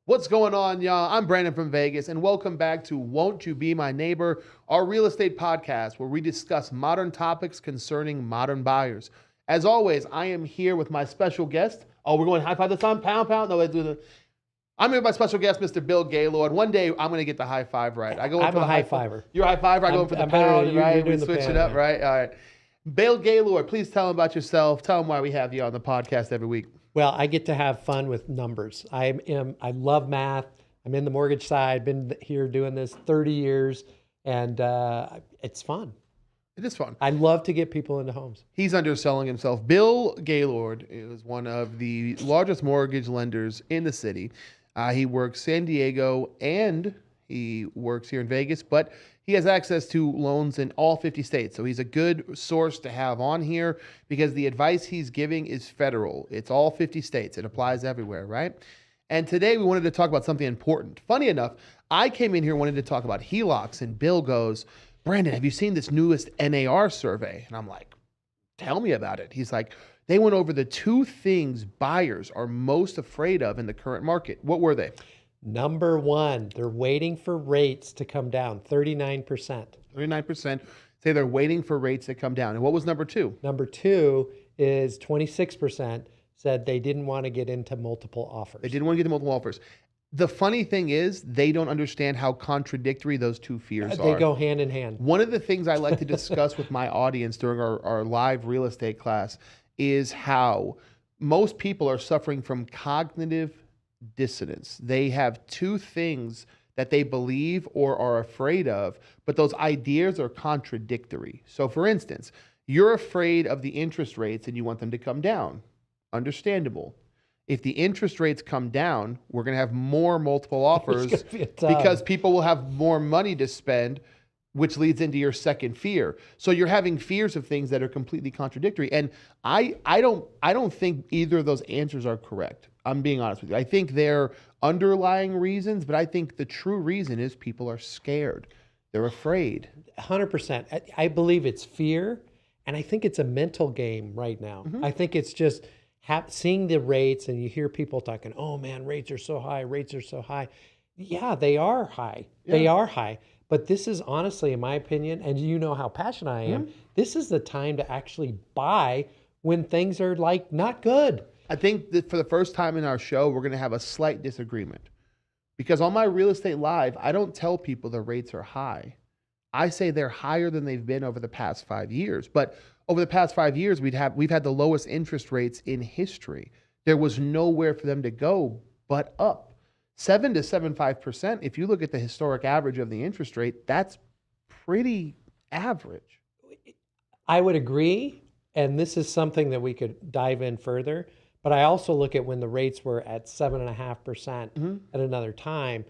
What's going on, y'all? I'm Brandon from Vegas, and welcome back to Won't You Be My Neighbor, our real estate podcast where we discuss modern topics concerning modern buyers. As always, I am here with my special guest. Oh, we're going high five this time? Pound, pound? No, let's do the. I'm here with my special guest, Mr. Bill Gaylord. One day, I'm going to get the high five right. I go in I'm for a the high fiver. You're a high fiver. I go in for the I'm better pound, than you. right? You're doing We the switch pound, it up, yeah. right? All right. Bill Gaylord, please tell them about yourself. Tell them why we have you on the podcast every week. Well, I get to have fun with numbers. I love math. I'm in the mortgage side. Been here doing this 30 years, and it's fun. It is fun. I love to get people into homes. He's underselling himself. Bill Gaylord is one of the largest mortgage lenders in the city. He works San Diego and he works here in Vegas, but he has access to loans in all 50 states. So he's a good source to have on here because the advice he's giving is federal. It's all 50 states. It applies everywhere, right? And today we wanted to talk about something important. Funny enough, I came in here wanting to talk about HELOCs, and Bill goes, Brandon, have you seen this newest NAR survey? And I'm like, tell me about it. He's like, they went over the two things buyers are most afraid of in the current market. What were they? Number one, they're waiting for rates to come down, 39%. 39% say they're waiting for rates to come down. And what was number two? Number two is 26% said they didn't want to get into multiple offers. They didn't want to get the multiple offers. The funny thing is they don't understand how contradictory those two fears are. They go hand in hand. One of the things I like to discuss with my audience during our live real estate class is how most people are suffering from cognitive dissonance. They have two things that they believe or are afraid of, but those ideas are contradictory. So for instance, you're afraid of the interest rates and you want them to come down. Understandable. If the interest rates come down, we're going to have more multiple offers because people will have more money to spend, which leads into your second fear. So you're having fears of things that are completely contradictory. And I don't think either of those answers are correct. I'm being honest with you. I think they're underlying reasons, but I think the true reason is people are scared. They're afraid. 100%. I believe it's fear, and I think it's a mental game right now. Mm-hmm. I think it's just seeing the rates, and you hear people talking, oh man, rates are so high, rates are so high. Yeah, they are high. Yeah. They are high. But this is honestly, in my opinion, and you know how passionate I am, this is the time to actually buy when things are like not good. I think that for the first time in our show, we're going to have a slight disagreement. Because on my Real Estate Live, I don't tell people the rates are high. I say they're higher than they've been over the past 5 years. But over the past 5 years, we've had the lowest interest rates in history. There was nowhere for them to go but up. 7 to 7.5%, if you look at the historic average of the interest rate, that's pretty average. I would agree, and this is something that we could dive in further, but I also look at when the rates were at 7.5% at another time,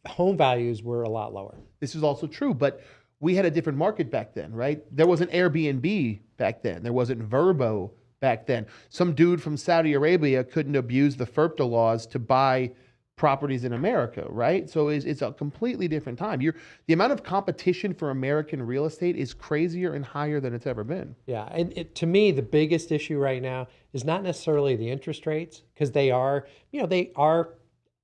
home values were a lot lower. This is also true, but we had a different market back then, right? There wasn't Airbnb back then. There wasn't Verbo back then. Some dude from Saudi Arabia couldn't abuse the FERPTA laws to buy properties in America, right? So it's a completely different time. The amount of competition for American real estate is crazier and higher than it's ever been. Yeah, and to me, the biggest issue right now is not necessarily the interest rates, because they are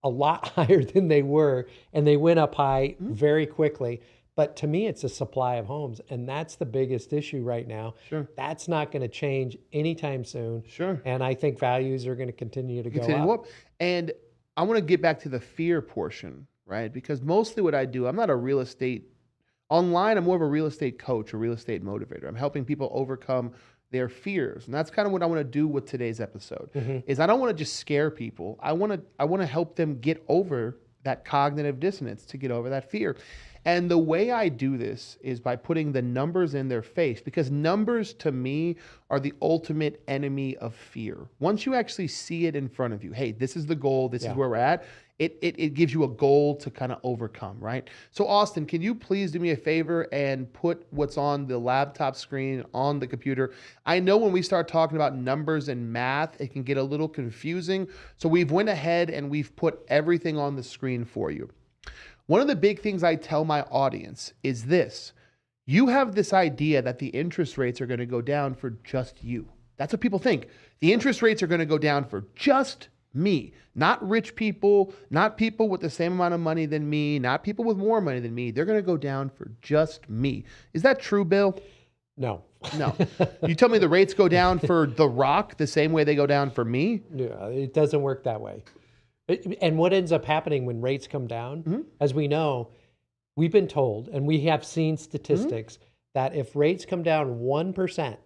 a lot higher than they were, and they went up high very quickly. But to me, it's a supply of homes, and that's the biggest issue right now. Sure. That's not going to change anytime soon. Sure. And I think values are going to continue to go up. And I want to get back to the fear portion, right? Because mostly what I do, I'm not a real estate, online, I'm more of a real estate coach, a real estate motivator. I'm helping people overcome their fears. And that's kind of what I want to do with today's episode, is I don't want to just scare people. I want to help them get over that cognitive dissonance, to get over that fear. And the way I do this is by putting the numbers in their face, because numbers to me are the ultimate enemy of fear. Once you actually see it in front of you, hey, this is the goal, this is where we're at, it gives you a goal to kind of overcome, right? So Austin, can you please do me a favor and put what's on the laptop screen on the computer? I know when we start talking about numbers and math, it can get a little confusing. So we've went ahead and we've put everything on the screen for you. One of the big things I tell my audience is this. You have this idea that the interest rates are going to go down for just you. That's what people think. The interest rates are going to go down for just Me, not rich people, not people with the same amount of money than me, not people with more money than me. They're going to go down for just me. Is that true, Bill? No. No. You tell me the rates go down for The Rock the same way they go down for me? Yeah, it doesn't work that way. And what ends up happening when rates come down, as we know, we've been told, and we have seen statistics, that if rates come down 1%,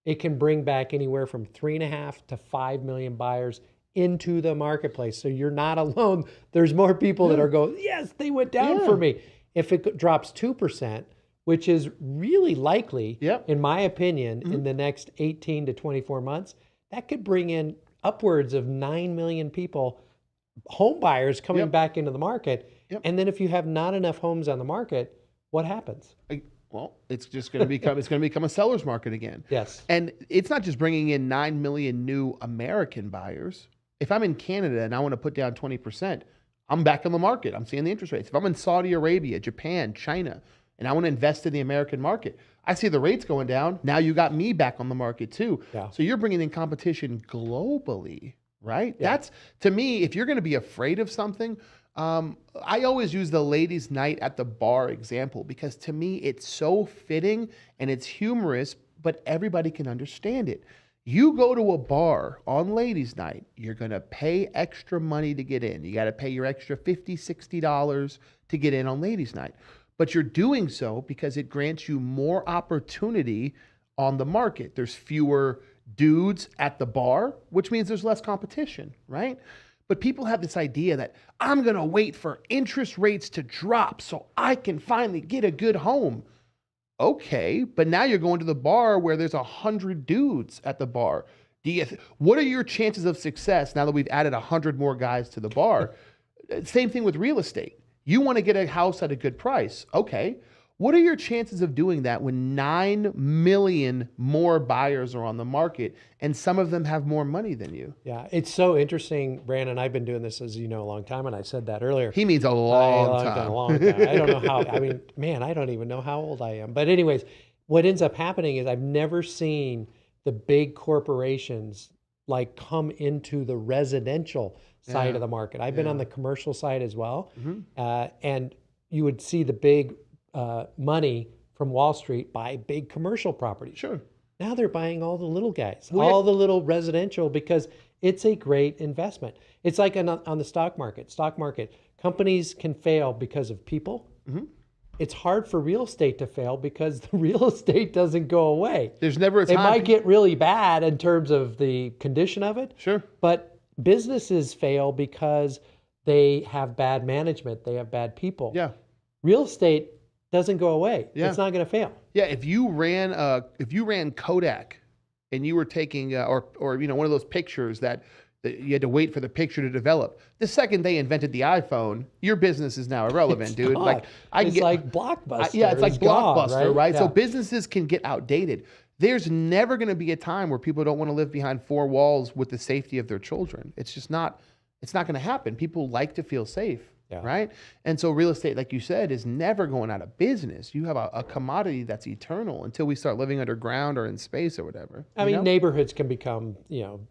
it can bring back anywhere from 3.5 to 5 million buyers into the marketplace. So you're not alone. There's more people that are going, yes, they went down for me. If it drops 2%, which is really likely, in my opinion, in the next 18 to 24 months, that could bring in upwards of 9 million people, home buyers coming back into the market. And then if you have not enough homes on the market, what happens? Well, it's just going to become a seller's market again. Yes. And it's not just bringing in 9 million new American buyers. If I'm in Canada and I want to put down 20%, I'm back in the market. I'm seeing the interest rates. If I'm in Saudi Arabia, Japan, China, and I want to invest in the American market, I see the rates going down. Now you got me back on the market too. Yeah. So you're bringing in competition globally, right? That's, to me, if you're going to be afraid of something, I always use the ladies' night at the bar example because to me it's so fitting and it's humorous, but everybody can understand it. You go to a bar on ladies' night, you're going to pay extra money to get in. You got to pay your extra $50, $60 to get in on ladies' night. But you're doing so because it grants you more opportunity on the market. There's fewer dudes at the bar, which means there's less competition, right? But people have this idea that I'm going to wait for interest rates to drop so I can finally get a good home. Okay, but now you're going to the bar where there's 100 dudes at the bar. What are your chances of success now that we've added 100 more guys to the bar? Same thing with real estate. You want to get a house at a good price. Okay. What are your chances of doing that when 9 million more buyers are on the market and some of them have more money than you? Yeah, it's so interesting, Brandon. I've been doing this, as you know, a long time, and I said that earlier. He means a long time. A long time. I don't know how, I mean, man, I don't even know how old I am. But anyways, what ends up happening is I've never seen the big corporations like come into the residential side of the market. I've been on the commercial side as well. And you would see the big money from Wall Street buy big commercial properties. Sure. Now they're buying all the little guys, all the little residential, because it's a great investment. It's like on the stock market. Stock market, companies can fail because of people. It's hard for real estate to fail because the real estate doesn't go away. There's never a time. It might get really bad in terms of the condition of it. Sure. But businesses fail because they have bad management. They have bad people. Yeah. Real estate doesn't go away. Yeah. It's not going to fail. Yeah, if you ran Kodak and you were taking or one of those pictures that you had to wait for the picture to develop. The second they invented the iPhone, your business is now irrelevant, dude. Gone. Like it's like Blockbuster. It's like gone, Blockbuster, right? Yeah. So businesses can get outdated. There's never going to be a time where people don't want to live behind four walls with the safety of their children. It's just not. It's not going to happen. People like to feel safe. Yeah. Right. And so real estate, like you said, is never going out of business. You have a commodity that's eternal until we start living underground or in space or whatever. I mean, neighborhoods can become,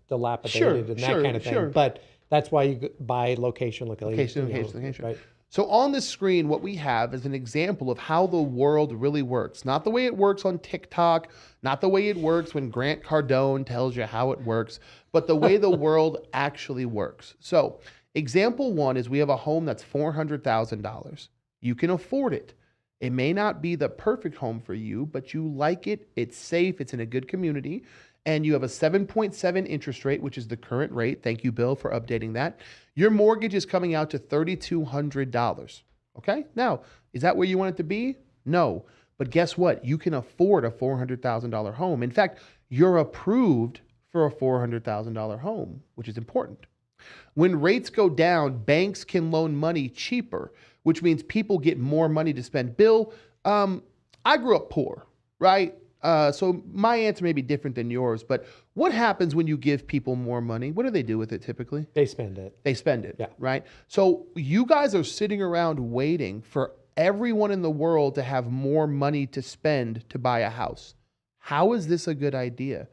dilapidated and that kind of thing. But that's why you buy location. Right. So on the screen, what we have is an example of how the world really works. Not the way it works on TikTok, not the way it works when Grant Cardone tells you how it works, but the way the world actually works. So example one is we have a home that's $400,000. You can afford it. It may not be the perfect home for you, but you like it. It's safe. It's in a good community. And you have a 7.7 interest rate, which is the current rate. Thank you, Bill, for updating that. Your mortgage is coming out to $3,200. Okay? Now, is that where you want it to be? No. But guess what? You can afford a $400,000 home. In fact, you're approved for a $400,000 home, which is important. When rates go down, banks can loan money cheaper, which means people get more money to spend. Bill, I grew up poor, right? So my answer may be different than yours, but what happens when you give people more money? What do they do with it typically? They spend it. They spend it, yeah. Right? So you guys are sitting around waiting for everyone in the world to have more money to spend to buy a house. How is this a good idea?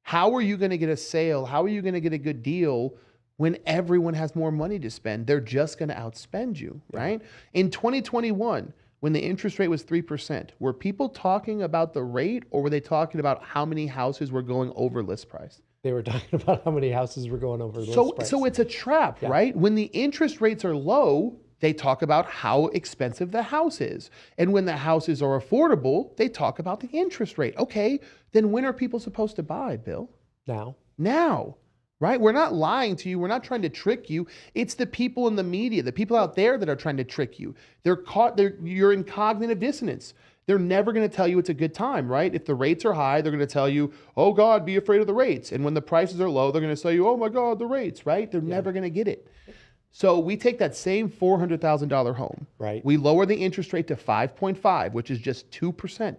How are you going to get a sale? How are you going to get a good deal when everyone has more money to spend. They're just going to outspend you, right? In 2021, when the interest rate was 3%, were people talking about the rate, or were they talking about how many houses were going over list price? They were talking about how many houses were going over list price. So it's a trap, right? When the interest rates are low, they talk about how expensive the house is. And when the houses are affordable, they talk about the interest rate. Okay, then when are people supposed to buy, Bill? Now, right? We're not lying to you. We're not trying to trick you. It's the people in the media, the people out there that are trying to trick you. You're in cognitive dissonance. They're never going to tell you it's a good time, right? If the rates are high, they're going to tell you, oh God, be afraid of the rates. And when the prices are low, they're going to tell you, oh my God, the rates, right? They're never going to get it. So we take that same $400,000 home. Right. We lower the interest rate to 5.5, which is just 2%.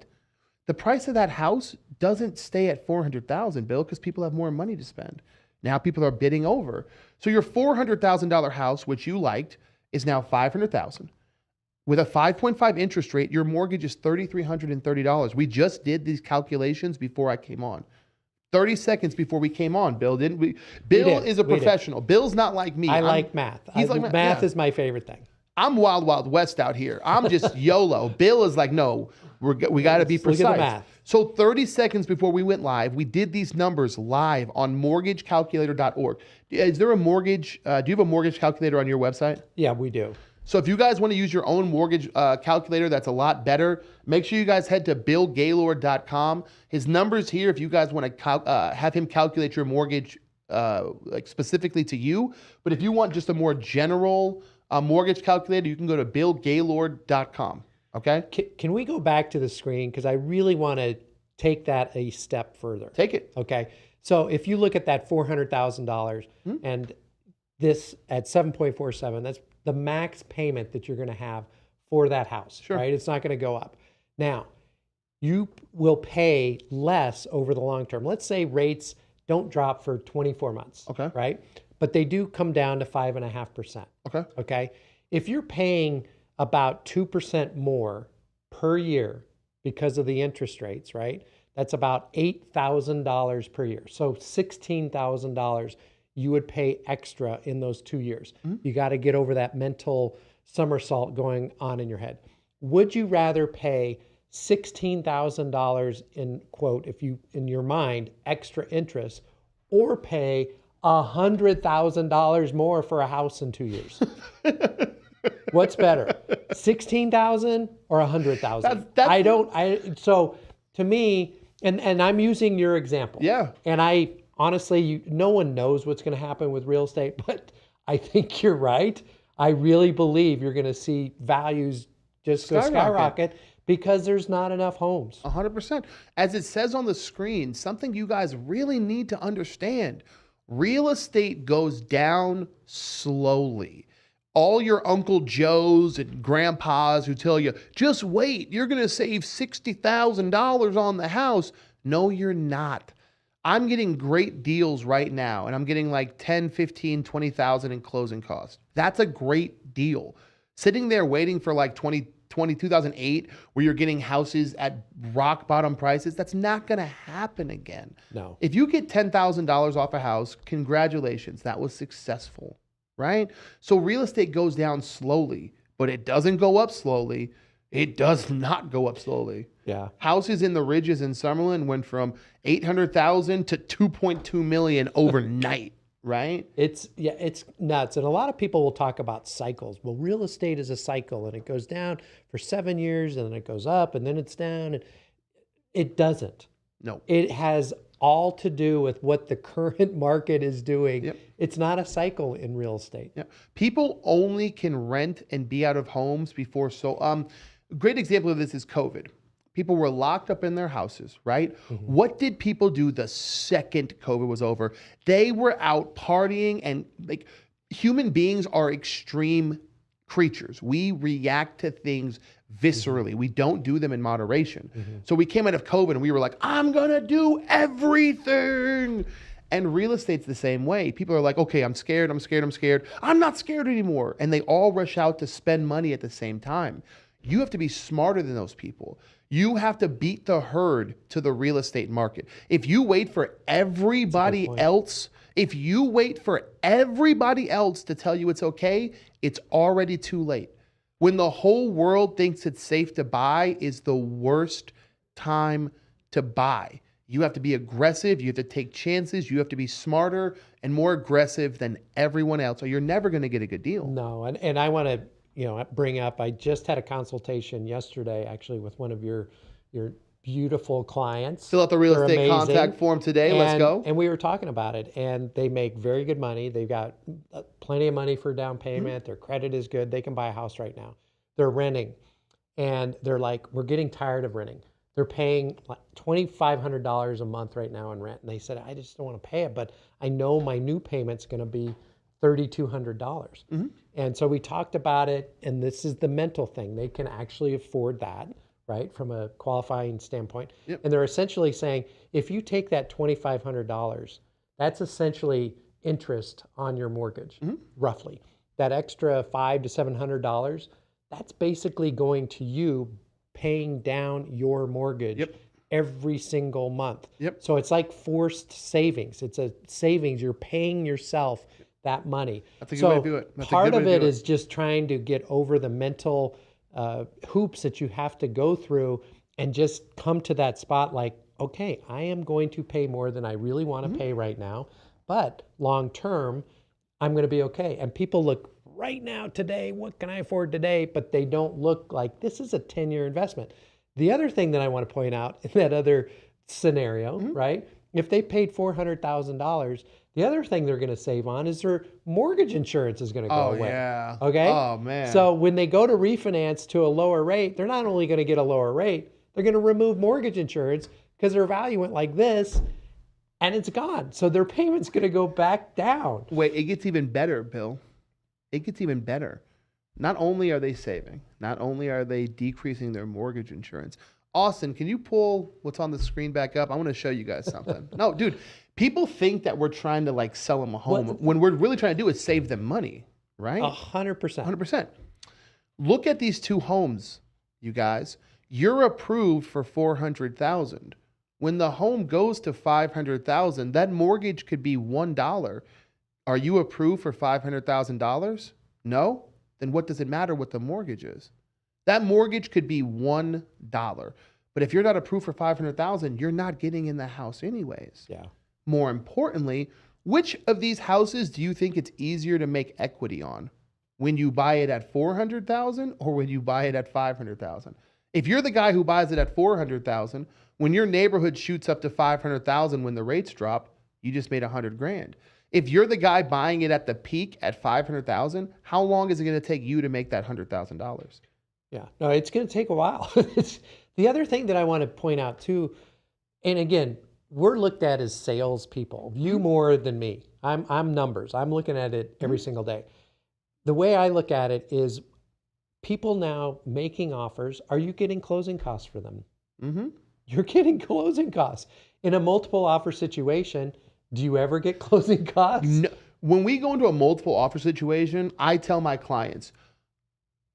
The price of that house doesn't stay at $400,000, Bill, because people have more money to spend. Now people are bidding over. So your $400,000 house, which you liked, is now $500,000. With a 5.5 interest rate, your mortgage is $3,330. We just did these calculations before I came on. 30 seconds before we came on, Bill, didn't we? Bill is a professional. Bill's not like me. I like math. Math is my favorite thing. I'm wild, wild west out here. I'm just YOLO. Bill is like, no, we got to be precise. Look at the math. So 30 seconds before we went live, we did these numbers live on mortgagecalculator.org. Is there a mortgage? Do you have a mortgage calculator on your website? Yeah, we do. So if you guys want to use your own mortgage calculator, that's a lot better. Make sure you guys head to BillGaylord.com. His number's here if you guys want to have him calculate your mortgage like specifically to you. But if you want just a more general mortgage calculator, you can go to BillGaylord.com. Okay? Can we go back to the screen? Because I really want to take that a step further. Take it. Okay. So if you look at that $400,000 and this at 7.47, that's the max payment that you're going to have for that house, right? It's not going to go up. Now, you will pay less over the long term. Let's say rates don't drop for 24 months, right? But they do come down to 5.5%. Okay. If you're paying about 2% more per year because of the interest rates, right? That's about $8,000 per year. So $16,000 you would pay extra in those 2 years. You got to get over that mental somersault going on in your head. Would you rather pay $16,000 in quote, if you in your mind, extra interest, or pay $100,000 more for a house in 2 years? What's better, 16,000 or 100,000? So to me, and I'm using your example. Yeah. And I honestly, no one knows what's going to happen with real estate, but I think you're right. I really believe you're going to see values just skyrocket because there's not enough homes. 100%. As it says on the screen, something you guys really need to understand. Real estate goes down slowly. All your Uncle Joes and grandpas who tell you, just wait, you're going to save $60,000 on the house. No, you're not. I'm getting great deals right now, and I'm getting like 10, 15, 20,000 in closing costs. That's a great deal. Sitting there waiting for like 2008, where you're getting houses at rock bottom prices, that's not going to happen again. No. If you get $10,000 off a house, congratulations, that was successful, right? So real estate goes down slowly, but it doesn't go up slowly. It does not go up slowly. Yeah. Houses in the Ridges in Summerlin went from 800,000 to 2.2 million overnight, right? It's nuts. And a lot of people will talk about cycles. Well, real estate is a cycle, and it goes down for 7 years, and then it goes up, and then it's down. And it doesn't. No. It has all to do with what the current market is doing. Yep. It's not a cycle in real estate. Yeah. People only can rent and be out of homes before. So, great example of this is COVID. People were locked up in their houses, right? What did people do the second COVID was over? They were out partying, and like human beings are extreme creatures. We react to things viscerally. We don't do them in moderation. So we came out of COVID and we were like, I'm going to do everything. And real estate's the same way. People are like, okay, I'm scared. I'm not scared anymore. And they all rush out to spend money at the same time. You have to be smarter than those people. You have to beat the herd to the real estate market. If you wait for everybody else, if you wait for everybody else to tell you it's okay, it's already too late. When the whole world thinks it's safe to buy is the worst time to buy. You have to be aggressive. You have to take chances. You have to be smarter and more aggressive than everyone else, or you're never going to get a good deal. No, and I want to bring up. I just had a consultation yesterday, actually, with one of your beautiful clients. Fill out the real estate contact form today. Let's go. And we were talking about it, and they make very good money. They've got plenty of money for down payment. Their credit is good. They can buy a house right now. They're renting, and they're like, we're getting tired of renting. They're paying like $2,500 a month right now in rent. And they said, I just don't want to pay it, but I know my new payment's going to be $3,200. And so we talked about it, and this is the mental thing. They can actually afford that, right, from a qualifying standpoint. And they're essentially saying, if you take that $2,500, that's essentially interest on your mortgage, roughly. That extra $500 to $700, that's basically going to you paying down your mortgage every single month. So it's like forced savings. It's a savings. You're paying yourself that money. That's a good way to do it. Part of it is just trying to get over the mental hoops that you have to go through and just come to that spot like, okay, I am going to pay more than I really want to pay right now, but long term, I'm going to be okay. And people look right now, today, what can I afford today? But they don't look like this is a 10-year investment. The other thing that I want to point out in that other scenario, right? If they paid $400,000, the other thing they're going to save on is their mortgage insurance is going to go away. Yeah. Okay. Oh, man. So when they go to refinance to a lower rate, they're not only going to get a lower rate, they're going to remove mortgage insurance because their value went like this and it's gone. So their payment's going to go back down. Wait, it gets even better, Bill. It gets even better. Not only are they saving, not only are they decreasing their mortgage insurance. Austin, can you pull what's on the screen back up? I want to show you guys something. No, dude, people think that we're trying to like sell them a home when we're really trying to do is save them money, right? 100%. 100%. Look at these two homes, you guys. You're approved for $400,000. When the home goes to $500,000, that mortgage could be $1. Are you approved for $500,000? No? Then what does it matter what the mortgage is? That mortgage could be $1. But if you're not approved for $500,000, you're not getting in the house anyways. Yeah. More importantly, which of these houses do you think it's easier to make equity on? When you buy it at $400,000 or when you buy it at $500,000? If you're the guy who buys it at $400,000, when your neighborhood shoots up to $500,000 when the rates drop, you just made $100,000. If you're the guy buying it at the peak at $500,000, how long is it going to take you to make that $100,000? Yeah, no, it's going to take a while. The other thing that I want to point out too, and again, we're looked at as salespeople. You more than me. I'm numbers. I'm looking at it every single day. The way I look at it is people now making offers. Are you getting closing costs for them? You're getting closing costs. In a multiple offer situation, do you ever get closing costs? No. When we go into a multiple offer situation, I tell my clients,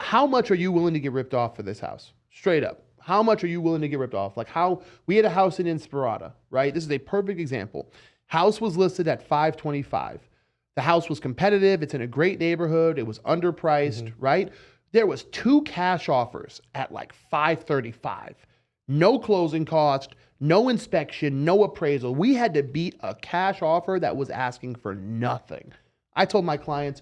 how much are you willing to get ripped off for this house? Straight up. How much are you willing to get ripped off? Like we had a house in Inspirata, right? This is a perfect example. House was listed at $525,000. The house was competitive. It's in a great neighborhood. It was underpriced, right? There was 2 cash offers at like $535,000. No closing cost, no inspection, no appraisal. We had to beat a cash offer that was asking for nothing. I told my clients,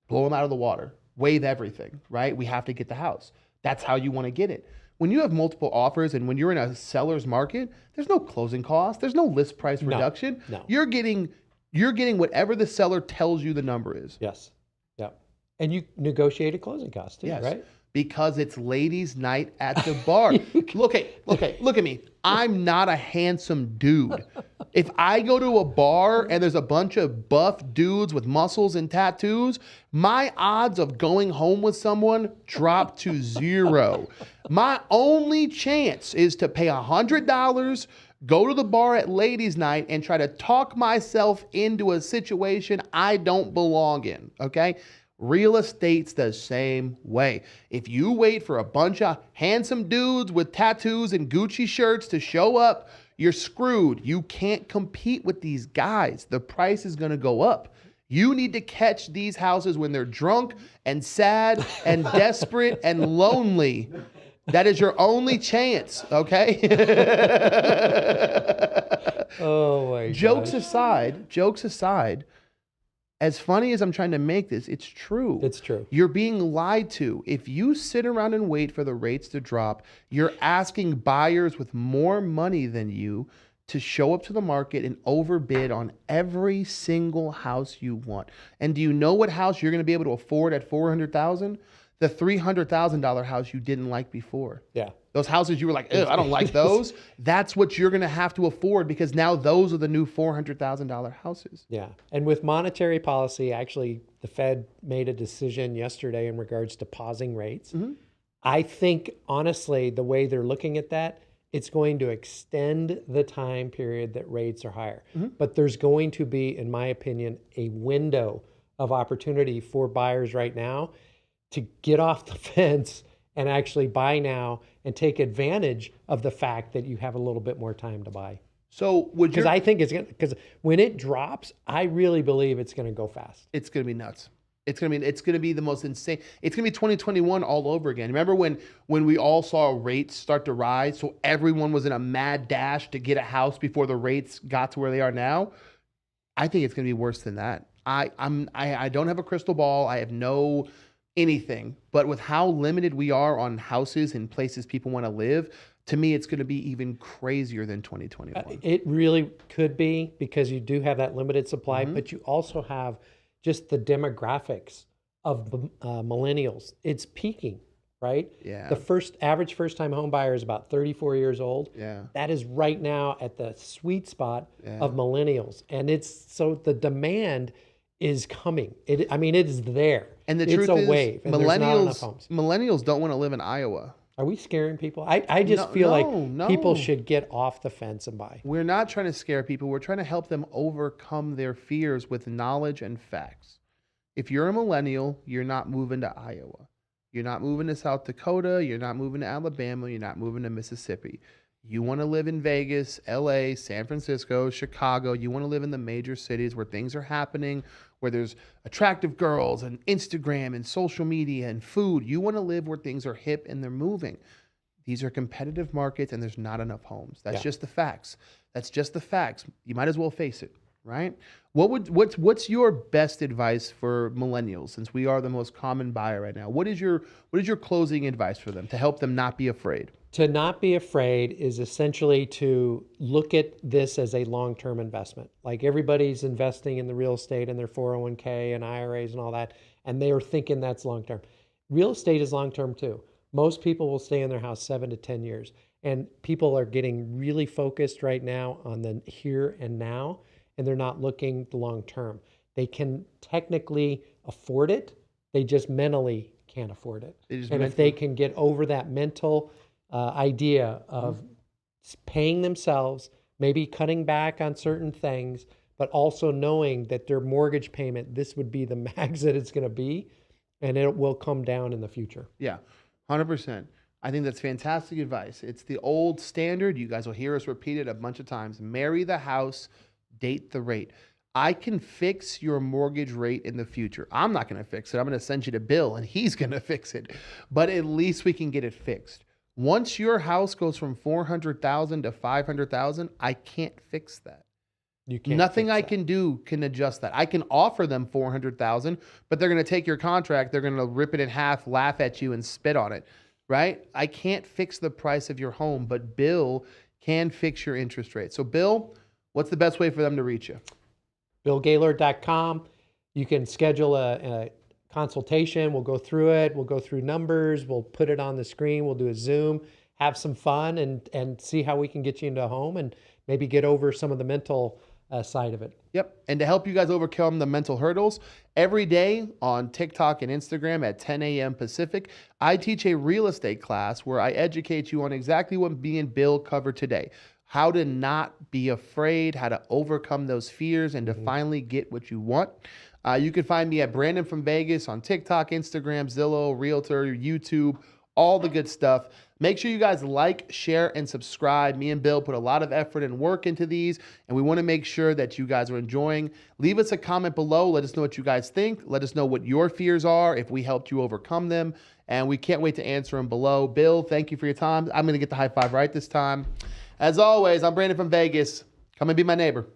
blow them out of the water, waive everything, right? We have to get the house. That's how you want to get it. When you have multiple offers and when you're in a seller's market, there's no closing cost. There's no list price reduction. No. You're getting whatever the seller tells you the number is. Yes. Yep. And you negotiate a closing cost too, right? Because it's ladies' night at the bar. Look at me. I'm not a handsome dude. If I go to a bar and there's a bunch of buff dudes with muscles and tattoos, my odds of going home with someone drop to 0. My only chance is to pay $100, go to the bar at ladies' night and try to talk myself into a situation I don't belong in, okay? Real estate's the same way. If you wait for a bunch of handsome dudes with tattoos and Gucci shirts to show up, you're screwed. You can't compete with these guys. The price is going to go up. You need to catch these houses when they're drunk and sad and desperate and lonely. That is your only chance, okay? Oh my Jokes gosh. aside, as funny as I'm trying to make this, it's true. It's true. You're being lied to. If you sit around and wait for the rates to drop, you're asking buyers with more money than you to show up to the market and overbid on every single house you want. And do you know what house you're going to be able to afford at $400,000? The $300,000 house you didn't like before. Yeah. Those houses you were like, I don't like those. That's what you're going to have to afford because now those are the new $400,000 houses. Yeah. And with monetary policy, actually, the Fed made a decision yesterday in regards to pausing rates. I think, honestly, the way they're looking at that, it's going to extend the time period that rates are higher. But there's going to be, in my opinion, a window of opportunity for buyers right now to get off the fence and actually buy now and take advantage of the fact that you have a little bit more time to buy. So would you? Because I think it's going to, because when it drops, I really believe it's going to go fast. It's going to be nuts. It's going to be the most insane. It's going to be 2021 all over again. Remember when we all saw rates start to rise, so everyone was in a mad dash to get a house before the rates got to where they are now? I think it's going to be worse than that. I don't have a crystal ball. I have no anything, but with how limited we are on houses and places people want to live, to me, it's going to be even crazier than 2021. It really could be because you do have that limited supply, but you also have just the demographics of millennials. It's peaking, right? Yeah. The average first-time home buyer is about 34 years old. Yeah. That is right now at the sweet spot of millennials. And so the demand is coming. It is there. And the it's truth a is, wave. And there's not enough homes. millennials don't want to live in Iowa. Are we scaring people? I just feel like people should get off the fence and buy. We're not trying to scare people. We're trying to help them overcome their fears with knowledge and facts. If you're a millennial, you're not moving to Iowa. You're not moving to South Dakota. You're not moving to Alabama. You're not moving to Mississippi. You want to live in Vegas, LA, San Francisco, Chicago. You want to live in the major cities where things are happening, where there's attractive girls and Instagram and social media and food. You want to live where things are hip and they're moving. These are competitive markets and there's not enough homes. That's just the facts. That's just the facts. You might as well face it, right? What's your best advice for millennials, since we are the most common buyer right now? What is your closing advice for them to help them not be afraid? To not be afraid is essentially to look at this as a long-term investment. Like everybody's investing in the real estate and their 401k and IRAs and all that, and they are thinking that's long-term. Real estate is long-term too. Most people will stay in their house 7 to 10 years. And people are getting really focused right now on the here and now, and they're not looking the long-term. They can technically afford it. They just mentally can't afford it. And if they can get over that mental idea of paying themselves, maybe cutting back on certain things, but also knowing that their mortgage payment, this would be the max that it's going to be, and it will come down in the future. Yeah, 100%. I think that's fantastic advice. It's the old standard. You guys will hear us repeat it a bunch of times. Marry the house, date the rate. I can fix your mortgage rate in the future. I'm not going to fix it. I'm going to send you to Bill, and he's going to fix it. But at least we can get it fixed. Once your house goes from $400,000 to $500,000, I can't fix that. You can't. Nothing I can do can adjust that. I can offer them $400,000, but they're going to take your contract, they're going to rip it in half, laugh at you, and spit on it, right? I can't fix the price of your home, but Bill can fix your interest rate. So, Bill, what's the best way for them to reach you? BillGaylord.com. You can schedule a consultation. We'll go through it. We'll go through numbers. We'll put it on the screen. We'll do a Zoom, have some fun, and see how we can get you into a home and maybe get over some of the mental side of it. Yep. And to help you guys overcome the mental hurdles, every day on TikTok and Instagram at 10 a.m. Pacific, I teach a real estate class where I educate you on exactly what me and Bill covered today. how to not be afraid, how to overcome those fears, and to finally get what you want. You can find me at Brandon from Vegas on TikTok, Instagram, Zillow, Realtor, YouTube, all the good stuff. Make sure you guys like, share, and subscribe. Me and Bill put a lot of effort and work into these, and we want to make sure that you guys are enjoying. Leave us a comment below. Let us know what you guys think. Let us know what your fears are, if we helped you overcome them, and we can't wait to answer them below. Bill, thank you for your time. I'm going to get the high five right this time. As always, I'm Brandon from Vegas. Come and be my neighbor.